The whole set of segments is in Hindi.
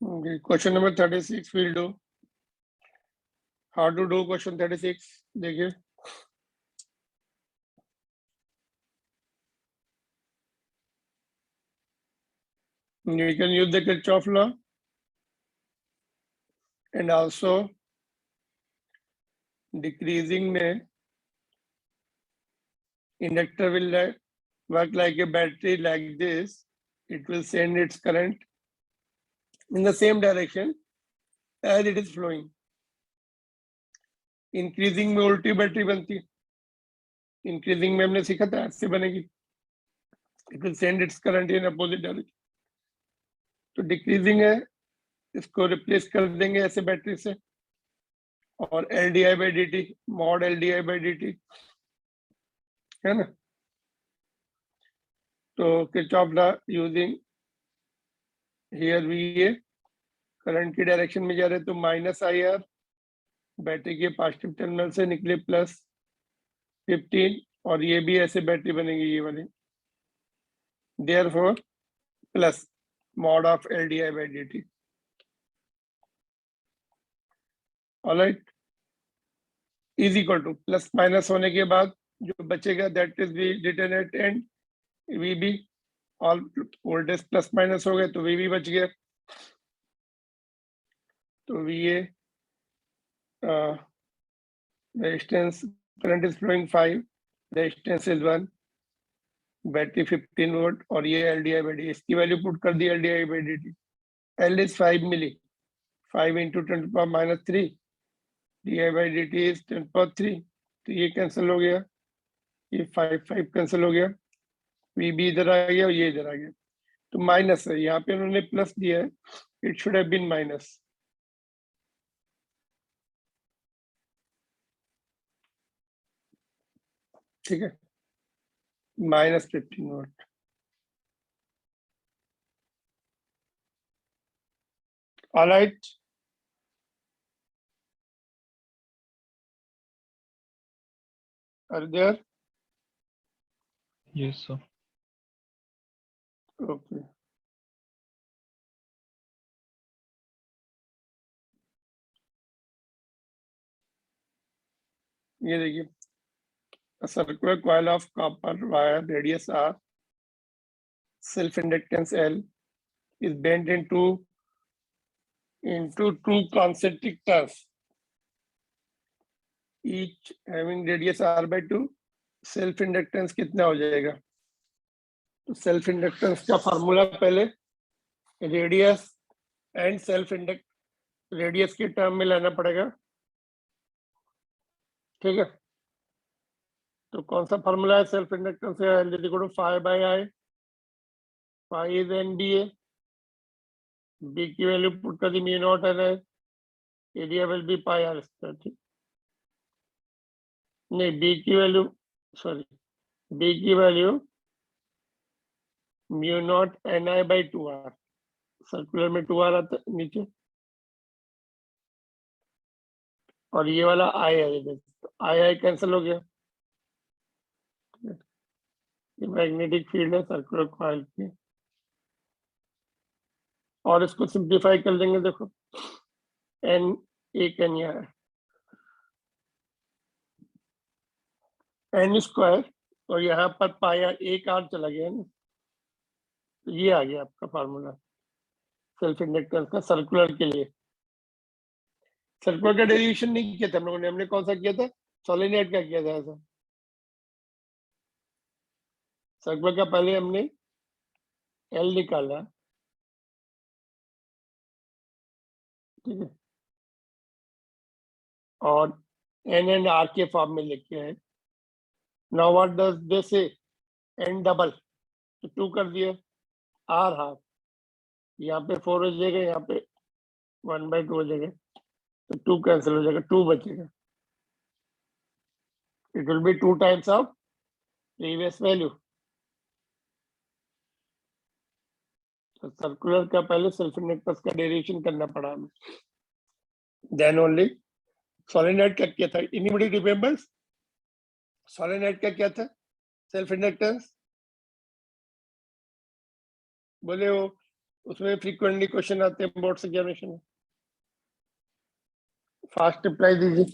Okay, question number 36 we'll do. How to do question 36? देखिए, you can use the Kirchhoff law and also decreasing में inductor will work like a battery like this. It will send its current in the same direction as it is flowing. Increasing में उल्टी बैटरी बनती है. Increasing में हमने सीखा था ऐसे बनेगी. It will send its current in opposite direction. तो decreasing है, इसको रिप्लेस कर देंगे ऐसे बैटरी से और LDI by dt, mod LDI by dt है ना. तो Kirchhoff law using here VA current की डायरेक्शन में जा रहे तो -IR, बैटरी के पॉजिटिव टर्मिनल से निकले +15 और ये भी ऐसे बैटरी बनेगी ये वाली. Therefore plus mod of LDI by dt. Alright, is equal to plus minus होने के बाद जो बचेगा that is V written at and VB. All voltage plus minus हो गए तो VB बच गया. तो VA resistance current is flowing 5, resistance is 1, battery 15 volt और ये LDI by dt. इसकी वैल्यू पुट कर दी LDI by dt. L is 5 milli, 5 into 10 to the power -3, DI by dt is 10 to the power 3. तो ये कैंसिल हो गया, ये 5 कैंसिल हो गया, VB इधर आ गया और ये इधर आ गया. तो माइनस है, यहाँ पे उन्होंने प्लस दिया है, it should have been minus. ठीक है, -15 volt. Alright, are there? Yes, sir. Okay, ये देखिए, a circular coil of copper wire radius R, self inductance L is bent into two concentric turns, each having radius R by 2. self inductance कितना हो जाएगा? तो self inductance का फार्मूला पहले radius and self induct radius के टर्म में लेना पड़ेगा. ठीक है, तो कौन सा फार्मूला है सेल्फ इंडक्टेंस का? L is equal to 5 by I. 5 is NBA. B की वैल्यू पुट कर दी μ0 है, area will be pi R square. ठीक, नहीं B की वैल्यू, सॉरी, B की value μ0 NI by 2R. Circular में 2R आता है नीचे और ये वाला I है, I कैंसिल हो गया. ये मैग्नेटिक फील्ड है सर्कुलर कॉइल की. और इसको सिंप्लीफाई कर देंगे, देखो N एक N यहाँ है, N स्क्वायर और यहाँ पर पाया एक R चला गया ना. तो ये आ गया आपका फार्मूला सेल्फ इंडक्टेंस का सर्कुलर के लिए. सर्कुलर का डेरिवेशन नहीं किया था हम लोगों ने, हमने कौन सा किया था? सोलेनॉइड का किया था ऐसा. सर्कुलर का पहले हमने L निकाला, ठीक है, और N एंड R के फॉर्म में लिखे हैं. नाउ व्हाट डज दिस से? N डबल, तो 2 कर दिया, R हाफ, यहाँ पे 4 हो जाएगा, यहाँ पे 1/2 हो जाएगा, तो 2 कैंसिल हो जाएगा, 2 बचेगा. It will be 2 times of previous value. तो सर्कुलर का पहले सेल्फ इंडक्टेंस का डेरिवेशन करना पड़ा हमें, देन ओनली. सोलेनॉइड का क्या था? एनीबॉडी रिमेंबर्स सोलेनॉइड का क्या था सेल्फ इंडक्टेंस? बोले वो उसमें फ्रीक्वेंटली क्वेश्चन आते हैं बोर्ड्स एग्जामिनेशन में। फास्ट रिप्लाई दीजिए।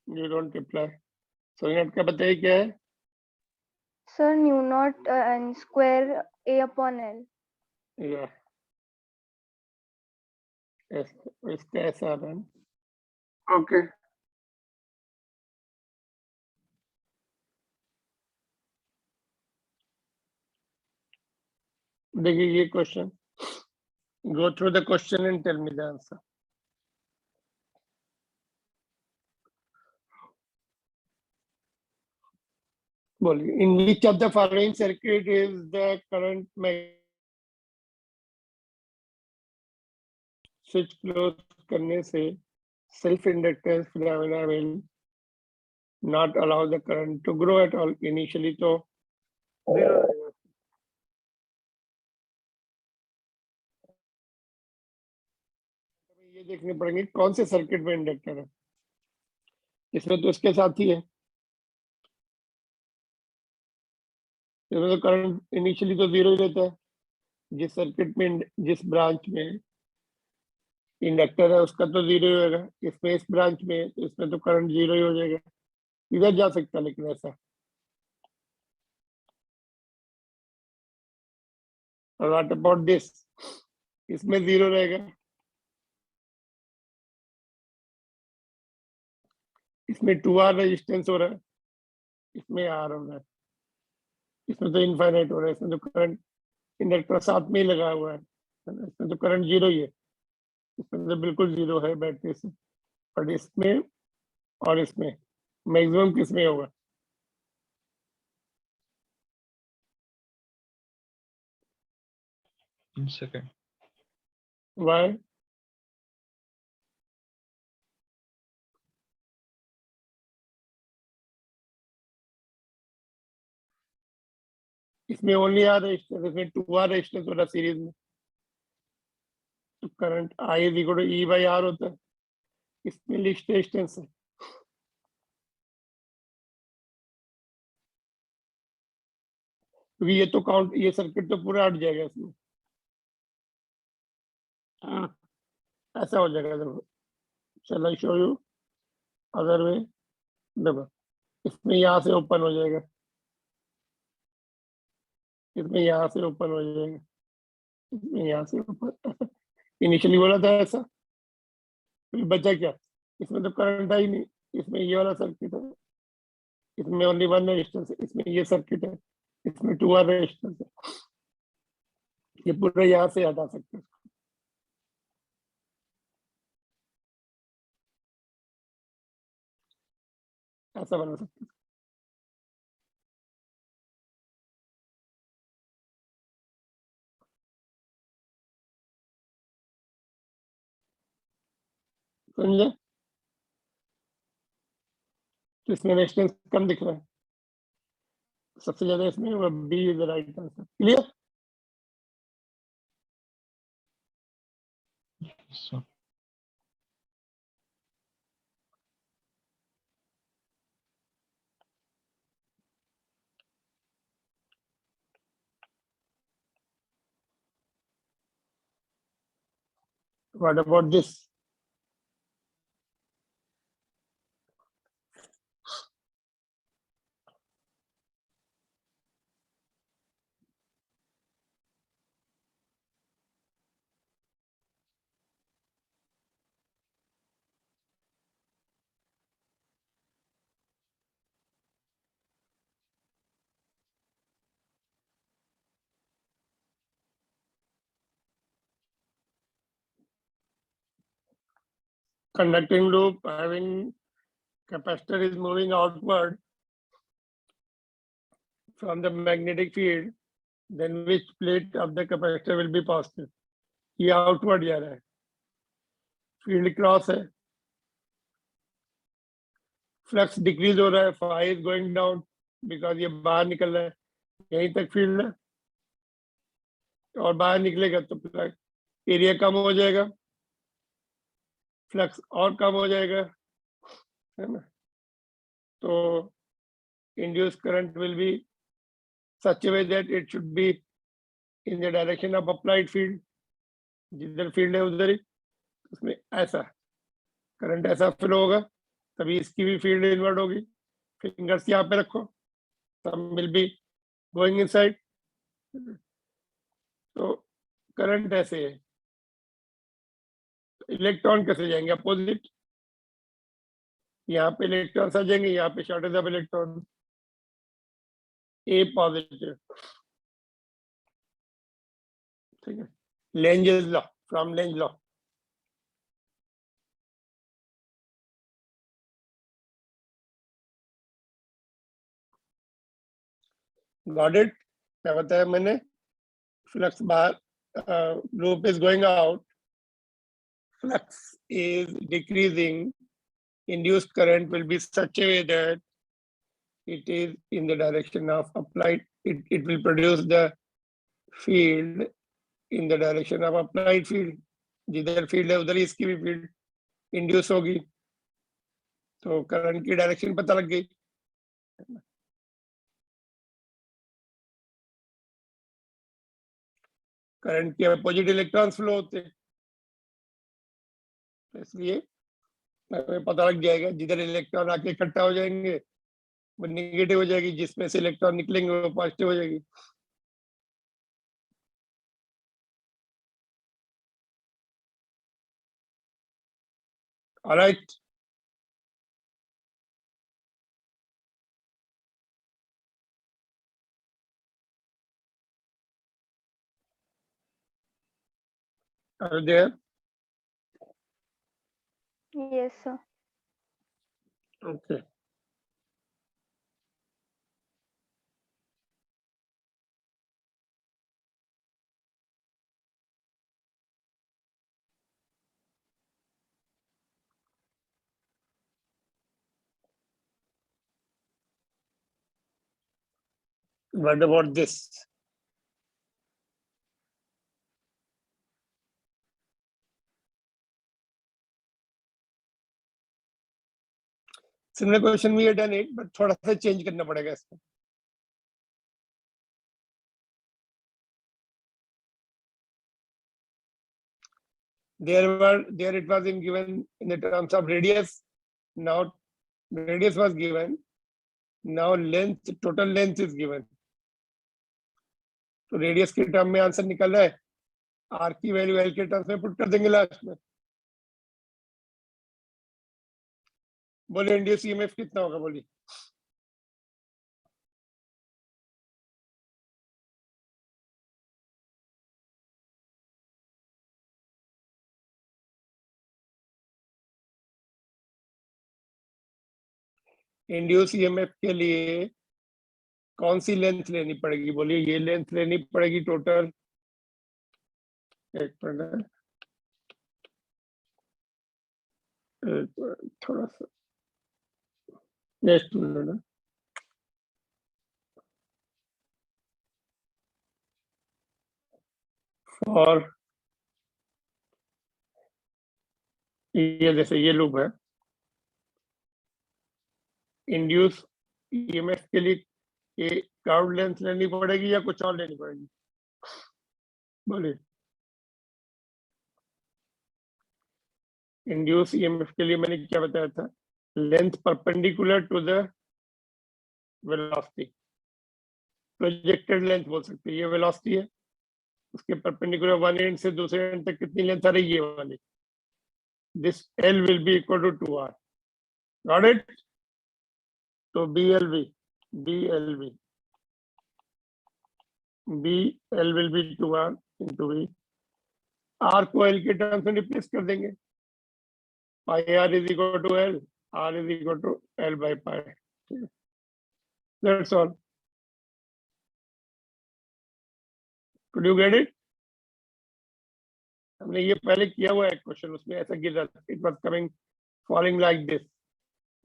You don't reply. सोनिया का बताइए क्या है? Sir, nu naught n square a upon L. या इसका ऐसा आ रहा है। ओके देखिए ये question, go through the question and tell me the answer. बोलिए, in which of the following circuit is the current switch close करने से self inductance phenomena will not allow the current to grow at all. Initially तो zero रहेगा। ये देखने पड़ेंगे कौन से सर्किट में इंडक्टर है, इसमें तो इसके साथ ही है, इसमें तो करंट इनिशियली तो जीरो ही रहता है। जिस सर्किट में जिस ब्रांच में इंडक्टर है उसका तो जीरो ही होगा, इसमें इस ब्रांच में है, तो इसमें तो करंट जीरो ही हो जाएगा। इधर जा सकता है लेकिन ऐसा, और व्हाट अबाउट दिस, इसमें जीरो रहेगा, इसमें 2R रेजिस्टेंस हो रहा है, इसमें R हो रहा है, इसमें तो इनफाइनाइट हो रहा है, इसमें तो करंट इंडक्टर साथ में ही लगा हुआ है, इसमें तो करंट जीरो ही है, इसमें तो बिल्कुल जीरो है बैटरी से। और इसमें और इसमें मैक्सिमम किसमें होगा? In second. वाई? इसमें ओनली आर रेजिस्टेंस, इसमें 2R रेजिस्टेंस हो रहा सीरीज में, तो current I is equal to E by R होता है, इसमें लिस्ट रेजिस्टेंस है, क्योंकि ये तो काउंट, ये सर्किट तो पूरा हट जाएगा इसमें। ऐसा हो जाएगा, देखो चलो शो यू अदर वे। देखो इसमें यहाँ से ओपन हो जाएगा, इसमें यहाँ से ओपन हो जाएगा, इसमें यहाँ से ओपन, इनिशियली बोला था ऐसा, फिर बचा क्या? इसमें तो करंट है ही नहीं, इसमें ये वाला सर्किट है, इसमें ओनली वन रेजिस्टेंस है, इसमें ये सर्किट है, इसमें 2R रेजिस्टेंस है, ये पूरा यहाँ से हटा सकते हैं, ऐसा बना सकते हैं। समझे? तो इसमें रेजिस्टेंस कम दिख रहा है, सबसे ज्यादा इसमें B is the right answer. Clear? So What about this? Conducting loop having capacitor is moving outward from the magnetic field, then which plate of the capacitor will be positive? ये आउटवर्ड जा रहा है, फील्ड क्रॉस है, फ्लक्स डिक्रीज हो रहा है, phi is going down because ये बाहर निकल रहा है, यहीं तक फील्ड है, और बाहर निकलेगा तो एरिया कम हो जाएगा, फ्लक्स और कम हो जाएगा, है ना। तो induce current will be such A way that it should be in the direction of applied field, जिधर फील्ड है उधर ही उसमें ऐसा करंट ऐसा फ्लो होगा, तभी इसकी भी फील्ड इनवर्ट होगी। फिंगर्स यहाँ पे रखो, some will be going inside, तो करंट ऐसे है। इलेक्ट्रॉन कैसे जाएंगे अपोजिट, यहाँ पे इलेक्ट्रॉन आ जाएंगे, यहाँ पे shortage of electron, A positive, ठीक है। Lenz's law, from Lenz law, got it, क्या बताया मैंने, फ्लक्स बाहर, loop is going out, flux is decreasing, induced current will be such a way that it is in the direction of applied, it will produce the field in the direction of applied field, जिधर फील्ड है उधर ही इसकी भी फील्ड इंड्यूस होगी, तो करंट की डायरेक्शन पता लग गई। करंट के अपोजिट इलेक्ट्रॉन्स फ्लो होते हैं, इसलिए हमें पता लग जाएगा जिधर इलेक्ट्रॉन आके इकट्ठा हो जाएंगे वो नेगेटिव हो जाएगी, जिसमें से इलेक्ट्रॉन निकलेंगे वो पॉजिटिव हो जाएगी। Alright, are you there? Yes, sir. Okay. What about this? Similar question we had done it, but थोड़ा सा चेंज करना पड़ेगा इसको। There it was in given in the terms of radius. Now radius was given. Now length, total length is given. तो रेडियस के टर्म में आंसर निकल रहा है, आर की वैल्यू एल के टर्म्स में पुट कर देंगे लास्ट में। बोलिए इंड्यूस ईएमएफ कितना होगा, बोलिए। इंड्यूस ईएमएफ के लिए कौन सी लेंथ लेनी पड़ेगी, बोलिए। ये लेंथ लेनी पड़ेगी टोटल, एक मिनट थोड़ा सा नेक्स्ट मिनट, और ये जैसे ये लूप है, इंड्यूस ईएमएफ के लिए ये कर्व लेंथ लेनी पड़ेगी या कुछ और लेनी पड़ेगी, बोलिए। इंड्यूस ईएमएफ के लिए मैंने क्या बताया था, length perpendicular to the velocity, projected length बोल सकते हैं। ये वेलोसिटी है, उसके परपेंडिकुलर वन एंड से दूसरे एंड तक कितनी लेंथ आ रही है, ये वाली। This L will be equal to 2r, got it. तो BLV BL will be 2r into V, r को l के टर्म्स में रिप्लेस कर देंगे, pi r is equal to l, r is equal to l by pi, that's all. Could you get it? हमने ये पहले किया हुआ है क्वेश्चन, उसमें ऐसा गिर रहा था, it was coming falling like this,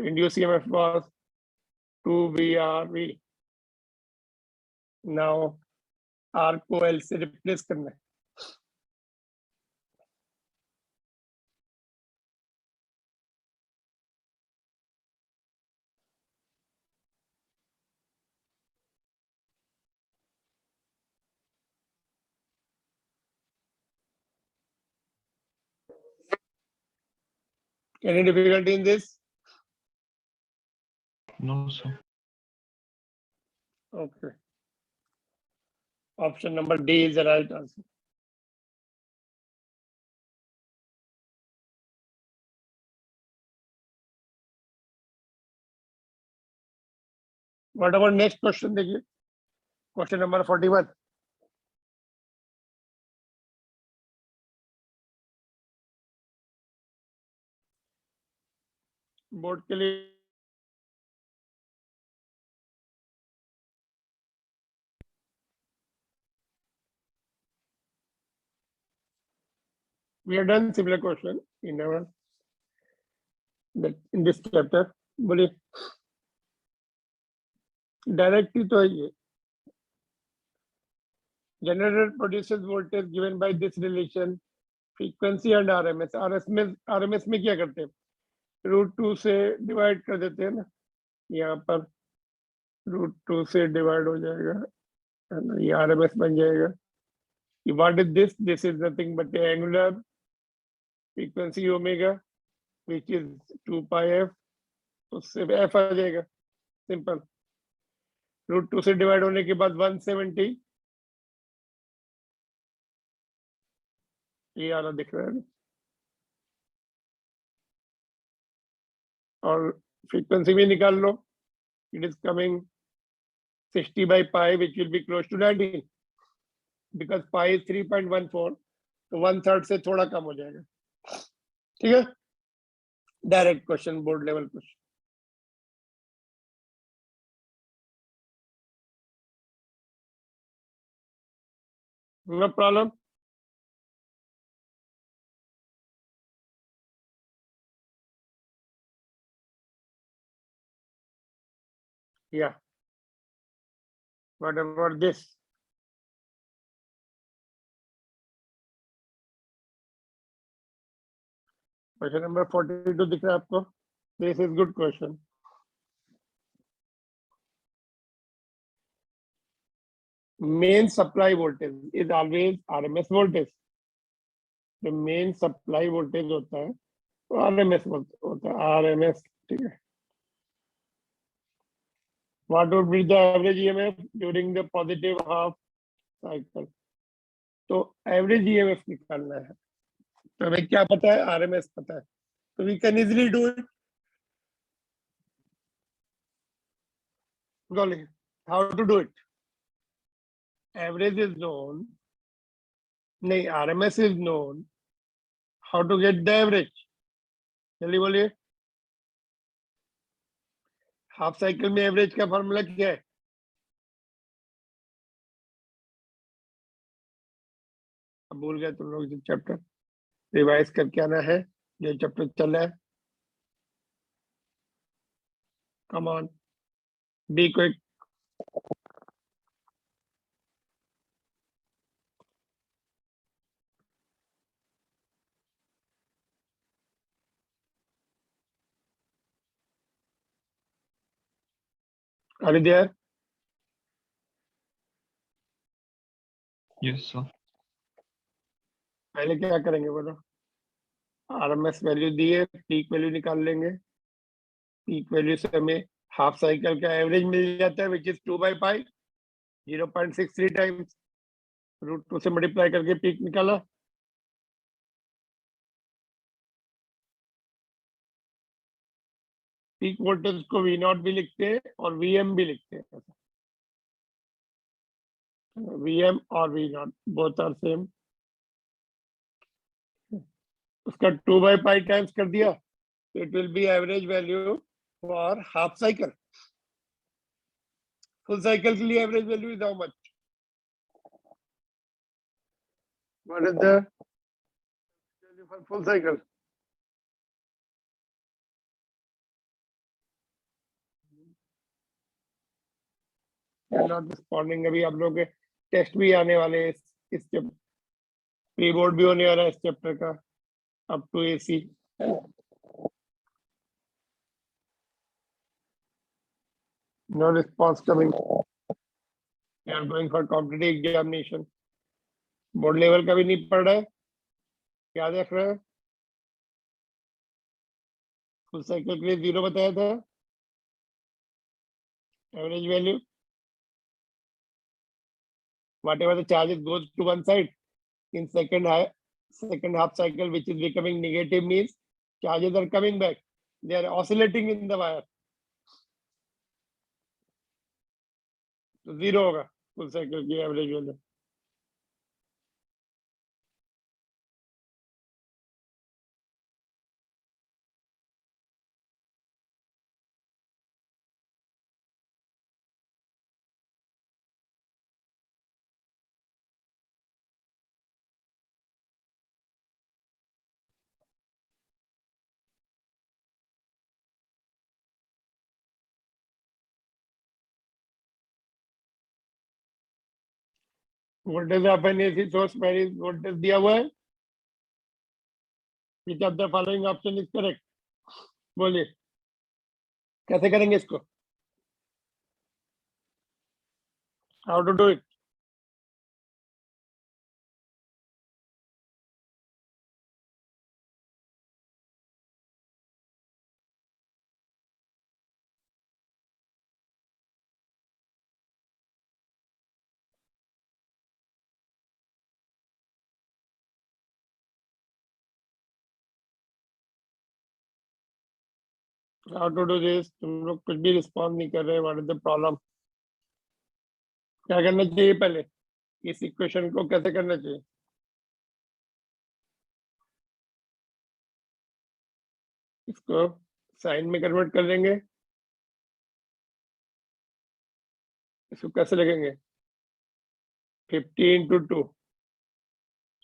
So induced EMF was 2VRV. Now R को L से replace करना है. Any difficulty in this? No, sir. Okay. Option number D is the right answer. What about next question? देखिए. Question number 41. बोर्ड के लिए we have done similar question in our in this chapter. बोलिए. डायरेक्ट ही तो है ये. Generator produces voltage given by this relation, frequency and RMS. RMS में क्या करते हैं? √2 से डिवाइड कर देते हैं ना. यहाँ पर √2 से डिवाइड हो जाएगा, है ना. ये RMS बन जाएगा. What is this? This is nothing but the angular frequency omega, which is 2 pi f. तो सिर्फ f आ जाएगा. सिंपल. √2 से डिवाइड होने के बाद 170 ये वाला दिख रहा है. और फ्रीक्वेंसी भी निकाल लो. It is coming 60 by pi, which will be close to 90, because pi is 3.14, तो 1/3 से थोड़ा कम हो जाएगा. ठीक है. Direct question, board level question. No problem. Yeah. What about this? Question number 42 दिख रहा है आपको? This is good question. Main supply voltage is always RMS voltage. The main supply voltage होता है तो RMS होता है. RMS. ठीक है. What would be the average EMF during the positive half cycle? तो average EMF निकालना है. तो हमें क्या पता है? RMS पता है. So we can easily do it. Golly, how to do it? Average is known. नहीं, RMS is known. How to get the average? जल्दी बोलिए. हाफ साइकिल में एवरेज का फॉर्मूला क्या है? अब भूल गए तुम लोग. चैप्टर रिवाइज करके आना है जो चैप्टर चल रहा है. Come on, be quick. Are you there? Yes, sir. पहले क्या करेंगे बोलो. आरएमएस वैल्यू दिए, पीक वैल्यू निकाल लेंगे. पीक वैल्यू से हमें हाफ साइकिल का एवरेज मिल जाता है, which is 2 by pi, 0.63 times √2 से मल्टीप्लाई करके पीक निकाला. पीक वोल्टेज को V0 भी लिखते हैं और VM भी लिखते हैं. VM और V0 बोथ आर सेम. उसका 2 by pi टाइम्स कर दिया, it will be average value for half cycle. Full cycle के लिए average value is how much? What is the value for full cycle? Not responding. अभी आप लोग के टेस्ट भी आने वाले हैं इस प्री बोर्ड भी होने वाला है इस चैप्टर का up to AC. No response coming, you are going for competitive examination. Board level का भी नहीं पढ़ रहा है, क्या देख रहे हैं? फुल साइकिल के लिए 0 बताया था average value. whatever the charges goes to one side in second half cycle which is becoming negative means charges are coming back, they are oscillating in the wire, तो 0 होगा फुल साइकिल की average value. Voltage of N AC source varies, voltage दिया हुआ है। which of the following option is correct? बोलिए कैसे करेंगे इसको, how to do it? How to do this? तुम लोग कुछ भी रिस्पॉन्ड नहीं कर रहे, व्हाट इज द प्रॉब्लम? क्या करना चाहिए पहले, इस इक्वेशन को कैसे करना चाहिए? इसको साइन में कन्वर्ट कर देंगे, इसको कैसे लिखेंगे? 50 into 2,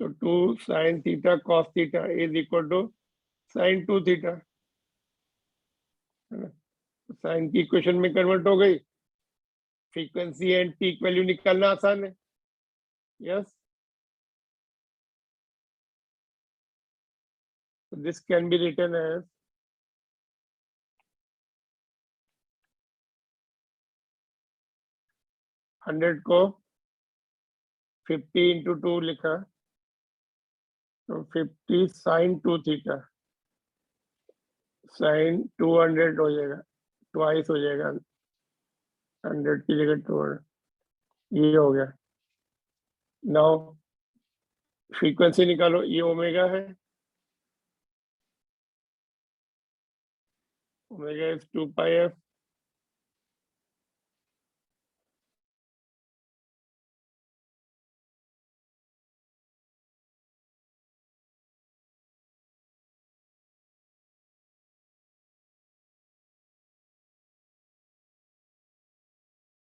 तो 2 sin theta cos theta is equal to sin 2 theta, sine की इक्वेशन में कन्वर्ट हो गई। फ्रीक्वेंसी एंड पीक वैल्यू निकालना आसान है। Yes, this can be written as 100 को 50 into 2 लिखा, तो 50 sin 2 थीटा sin 200 हो जाएगा, ट्वाइस हो जाएगा 100 की जगह 200, ये हो गया। नाउ फ्रीक्वेंसी निकालो, ये ओमेगा है, ओमेगा इज 2 पाई एफ